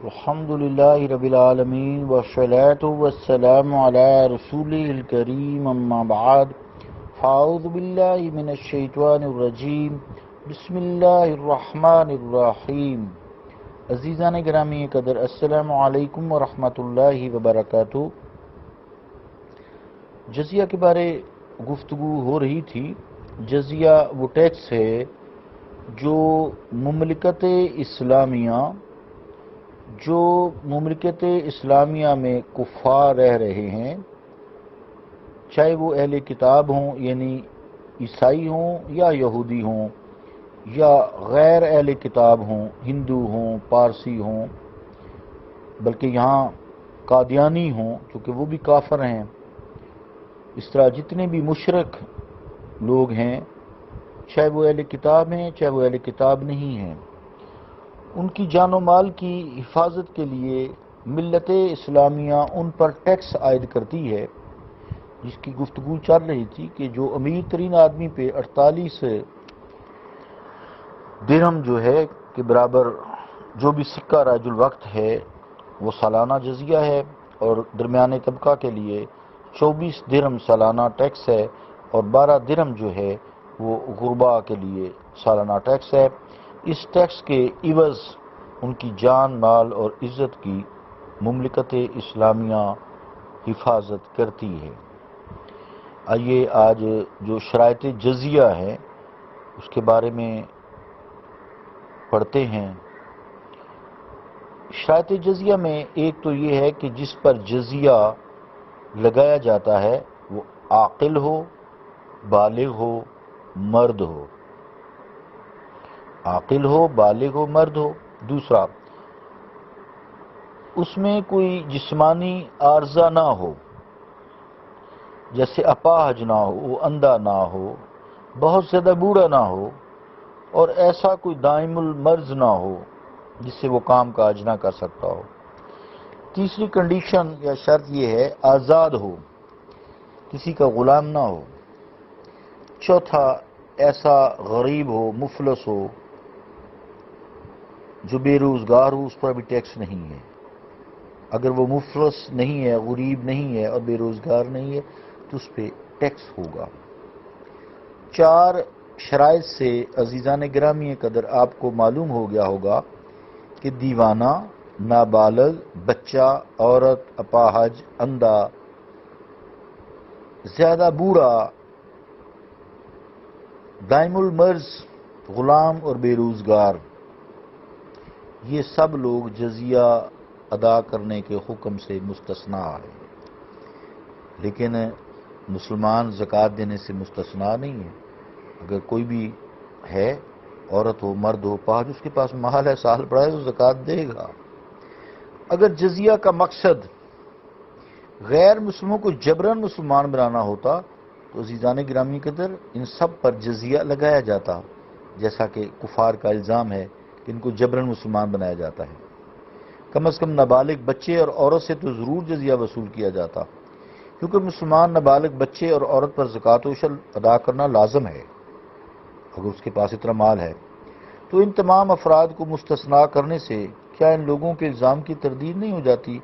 الحمد للہ رب العالمین والصلاة والسلام علی رسولہ الکریم اما بعد فاعوذ باللہ من الشیطان الرجیم بسم اللہ الرحمن الرحیم۔ عزیزان گرامی قدر، السلام علیکم ورحمۃ اللہ وبرکاتہ۔ جزیہ کے بارے گفتگو ہو رہی تھی۔ جزیہ وہ ٹیکس ہے جو مملکت اسلامیہ میں کفار رہ رہے ہیں، چاہے وہ اہل کتاب ہوں یعنی عیسائی ہوں یا یہودی ہوں، یا غیر اہل کتاب ہوں، ہندو ہوں، پارسی ہوں، بلکہ یہاں قادیانی ہوں کیونکہ وہ بھی کافر ہیں۔ اس طرح جتنے بھی مشرک لوگ ہیں، چاہے وہ اہل کتاب ہیں چاہے وہ اہل کتاب نہیں ہیں، ان کی جان و مال کی حفاظت کے لیے ملت اسلامیہ ان پر ٹیکس عائد کرتی ہے، جس کی گفتگو چل رہی تھی کہ جو امیر ترین آدمی پہ 48 درہم جو ہے کہ برابر جو بھی سکہ رائج الوقت ہے وہ سالانہ جزیہ ہے، اور درمیانے طبقہ کے لیے 24 درہم سالانہ ٹیکس ہے، اور 12 درہم جو ہے وہ غربا کے لیے سالانہ ٹیکس ہے۔ اس ٹیکس کے عوض ان کی جان، مال اور عزت کی مملکت اسلامیہ حفاظت کرتی ہے۔ آئیے آج جو شرائط جزیہ ہے اس کے بارے میں پڑھتے ہیں۔ شرائط جزیہ میں ایک تو یہ ہے کہ جس پر جزیہ لگایا جاتا ہے وہ عاقل ہو، بالغ ہو، مرد ہو۔ عاقل ہو، بالغ ہو، مرد ہو۔ دوسرا، اس میں کوئی جسمانی عارضہ نہ ہو، جیسے اپاہج نہ ہو، وہ اندھا نہ ہو، بہت زیادہ بوڑھا نہ ہو، اور ایسا کوئی دائم المرض نہ ہو جس سے وہ کام کاج نہ کر سکتا ہو۔ تیسری کنڈیشن یا شرط یہ ہے آزاد ہو، کسی کا غلام نہ ہو۔ چوتھا، ایسا غریب ہو، مفلس ہو، جو بے روزگار ہو، اس پر بھی ٹیکس نہیں ہے۔ اگر وہ مفلس نہیں ہے، غریب نہیں ہے اور بے روزگار نہیں ہے تو اس پہ ٹیکس ہوگا۔ 4 شرائط سے عزیزان گرامی قدر آپ کو معلوم ہو گیا ہوگا کہ دیوانہ، نابالغ، بچہ، عورت، اپاہج، اندھا، زیادہ بوڑھا، دائم المرض، غلام اور بے روزگار، یہ سب لوگ جزیہ ادا کرنے کے حکم سے مستثنیٰ ہیں، لیکن مسلمان زکوٰۃ دینے سے مستثنیٰ نہیں ہے۔ اگر کوئی بھی ہے، عورت ہو، مرد ہو، پاج، اس کے پاس مال ہے، سال پڑا ہے تو زکوٰۃ دے گا۔ اگر جزیہ کا مقصد غیر مسلموں کو جبراً مسلمان بنانا ہوتا تو عزیزان گرامی قدر ان سب پر جزیہ لگایا جاتا، جیسا کہ کفار کا الزام ہے کہ ان کو جبراً مسلمان بنایا جاتا ہے۔ کم از کم نابالغ بچے اور عورت سے تو ضرور جزیہ وصول کیا جاتا، کیونکہ مسلمان نابالغ بچے اور عورت پر زکوٰۃ و عشر ادا کرنا لازم ہے اگر اس کے پاس اتنا مال ہے۔ تو ان تمام افراد کو مستثنیٰ کرنے سے کیا ان لوگوں کے الزام کی تردید نہیں ہو جاتی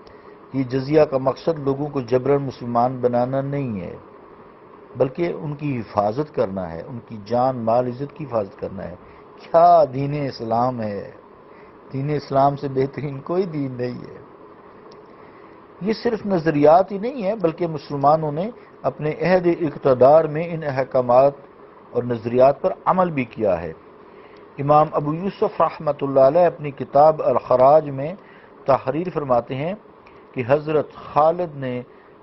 کہ جزیہ کا مقصد لوگوں کو جبراً مسلمان بنانا نہیں ہے، بلکہ ان کی حفاظت کرنا ہے، ان کی جان، مال، عزت کی حفاظت کرنا ہے؟ کیا دین اسلام ہے! دین اسلام سے بہترین کوئی دین نہیں ہے۔ یہ صرف نظریات ہی نہیں ہے بلکہ مسلمانوں نے اپنے عہد اقتدار میں ان احکامات اور نظریات پر عمل بھی کیا ہے۔ امام ابو یوسف رحمۃ اللہ علیہ اپنی کتاب الخراج میں تحریر فرماتے ہیں کہ حضرت خالد نے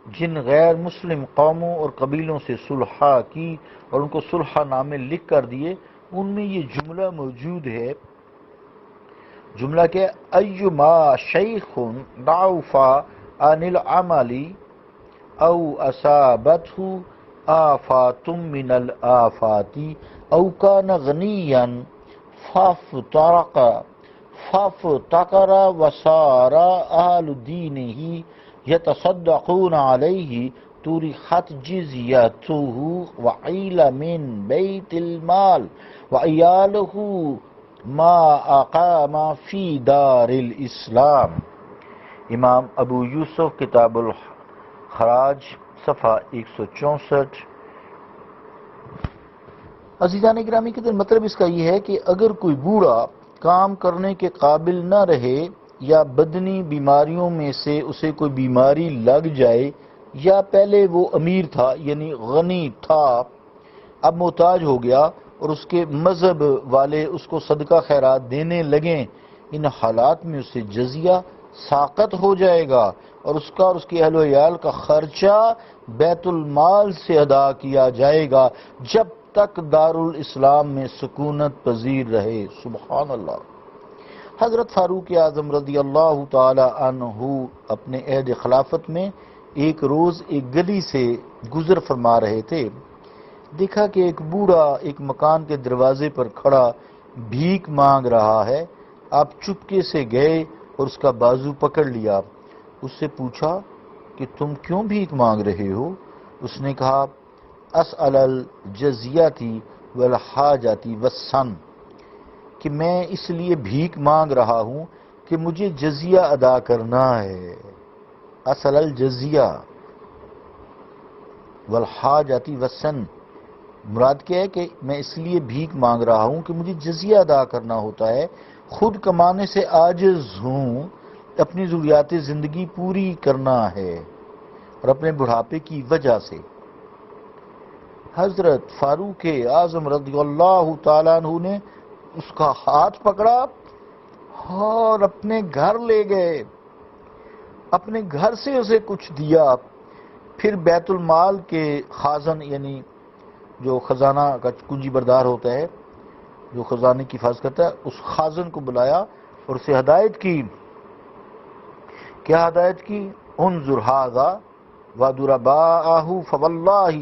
جن غیر مسلم قوموں اور قبیلوں سے صلح کی اور ان کو صلح نامے لکھ کر دیے، ان میں یہ جملہ موجود ہے۔ جملہ کہ ایما شیخ ضعف عن العمل او اصابته آفات من الآفات او كان غنيا فافتقر وصار اهل دينه يتصدقون عليه طرحت جزيته وعيل من بيت المال وعياله ما اقام فی دار الاسلام. امام ابو یوسف کتاب الخراج صفحہ 164. عزیزان گرامی کے مطلب اس کا یہ ہے کہ اگر کوئی بوڑھا کام کرنے کے قابل نہ رہے یا بدنی بیماریوں میں سے اسے کوئی بیماری لگ جائے یا پہلے وہ امیر تھا یعنی غنی تھا اب محتاج ہو گیا اور اس کے مذہب والے اس کو صدقہ خیرات دینے لگیں، ان حالات میں اسے جزیہ ساقط ہو جائے گا اور اس کا اور اس کے اہل و عیال کا خرچہ بیت المال سے ادا کیا جائے گا جب تک دارالاسلام میں سکونت پذیر رہے. سبحان اللہ. حضرت فاروق اعظم رضی اللہ تعالی عنہ اپنے عہد خلافت میں ایک روز ایک گلی سے گزر فرما رہے تھے. دیکھا کہ ایک بوڑھا ایک مکان کے دروازے پر کھڑا بھیک مانگ رہا ہے. آپ چپکے سے گئے اور اس کا بازو پکڑ لیا. اس سے پوچھا کہ تم کیوں بھیک مانگ رہے ہو؟ اس نے کہا اسأل الجزیاتی والحاجاتی والسن، کہ میں اس لیے بھیک مانگ رہا ہوں کہ مجھے جزیہ ادا کرنا ہے. اسأل الجزیہ والحاجاتی والسن، مراد کیا ہے کہ میں اس لیے بھیک مانگ رہا ہوں کہ مجھے جزیہ ادا کرنا ہوتا ہے، خود کمانے سے عاجز ہوں، اپنی ضروریات زندگی پوری کرنا ہے اور اپنے بڑھاپے کی وجہ سے. حضرت فاروق اعظم رضی اللہ تعالیٰ عنہ نے اس کا ہاتھ پکڑا اور اپنے گھر لے گئے، اپنے گھر سے اسے کچھ دیا، پھر بیت المال کے خازن یعنی جو خزانہ کا کنجی بردار ہوتا ہے جو خزانے کی حفاظت کرتا ہے، اس خازن کو بلایا اور اسے ہدایت کی. کیا ہدایت کی؟ انظر ھذا وضرباءہ فواللہ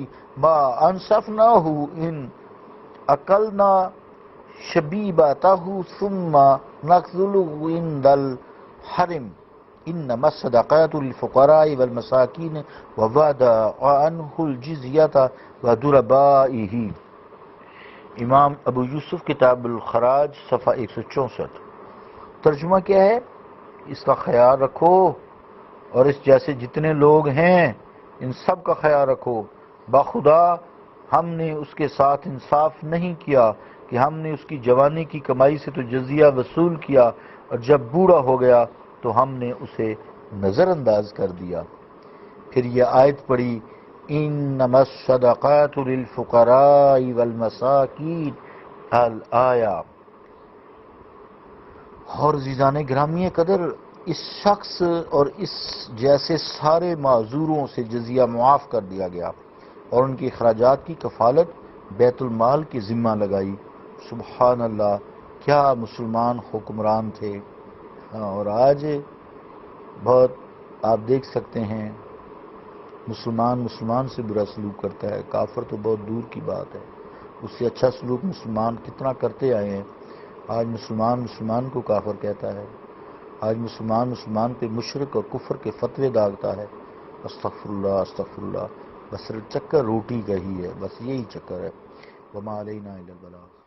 ما انصفناہ ان اکلنا شبیبتہ ثم نخذلہ عند الحرم انما الصدقات للفقراء والمساکین ووضع عنہ الجزیۃ وضربائہ. امام ابو یوسف کتاب الخراج صفحہ 164. ترجمہ کیا ہے؟ اس کا خیال رکھو اور اس جیسے جتنے لوگ ہیں ان سب کا خیال رکھو. بخدا ہم نے اس کے ساتھ انصاف نہیں کیا کہ ہم نے اس کی جوانی کی کمائی سے تو جزیہ وصول کیا اور جب بوڑھا ہو گیا تو ہم نے اسے نظر انداز کر دیا. پھر یہ آیت پڑھی انما الصدقات للفقراء والمساکین الآیہ. اور عزیزان گرامی قدر اس شخص اور اس جیسے سارے معذوروں سے جزیہ معاف کر دیا گیا اور ان کے اخراجات کی کفالت بیت المال کے ذمہ لگائی. سبحان اللہ، کیا مسلمان حکمران تھے. اور آج بہت آپ دیکھ سکتے ہیں مسلمان سے برا سلوک کرتا ہے، کافر تو بہت دور کی بات ہے، اس سے اچھا سلوک مسلمان کتنا کرتے آئے ہیں. آج مسلمان کو کافر کہتا ہے، آج مسلمان پہ مشرک اور کفر کے فتوے داغتا ہے. استغفر اللہ. بس چکر روٹی کا ہی ہے، بس یہی چکر ہے. وما علینا الا البلاغ.